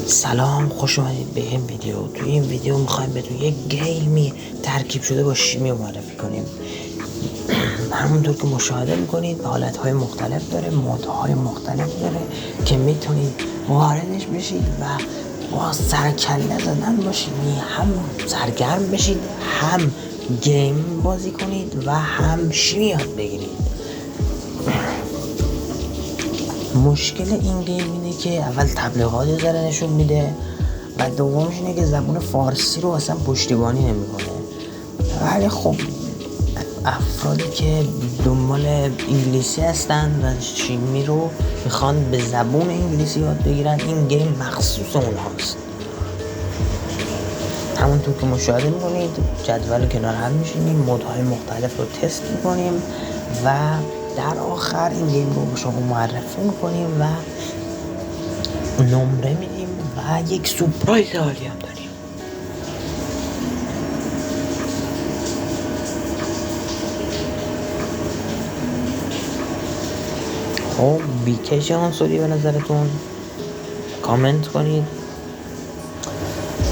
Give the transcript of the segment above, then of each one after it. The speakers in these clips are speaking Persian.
سلام، خوش اومدید به این ویدیو. توی این ویدیو میخوایم بهتون یک گیمی ترکیب شده با شیمی رو معرفی کنیم. همونطور که مشاهده میکنید حالتهای مختلف داره، مودهای مختلف داره که میتونید واردش بشید و با سرکله زدن باشید، هم سرگرم بشید، هم گیم بازی کنید و هم شیمی یاد بگیرید. مشکل این گیم اینه که اول تبلیغات ذره نشون میده و دومش اینه که زبان فارسی رو اصلا پشتیبانی نمیکنه. ولی خب افرادی که دنبال انگلیسی هستن و شیمی رو میخوان به زبان انگلیسی یاد بگیرن، این گیم مخصوص اونهاست. همونطور که مشاهده میکنید جدول کنار هم میشینیم، مودهای مختلف رو تست میکنیم و در آخر این گیم رو به شما معرفی میکنیم و نمره میدیم و یک سورپرایز عالی هم داریم. خب بیکش آنسوری به نظرتون کامنت کنید.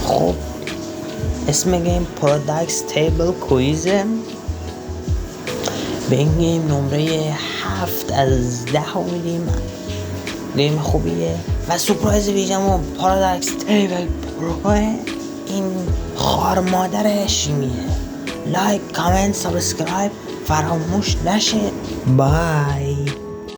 خب اسم گیم پروداکتس تیبل کویزه. به این گیم نمره 7 از 10 میدیم. گیم خوبیه و سورپرایز ویژمون پروداکتس تیبل پرو، این خار مادر شیمیه. لایک، کامنت، سابسکرایب فراموش نشه. بای.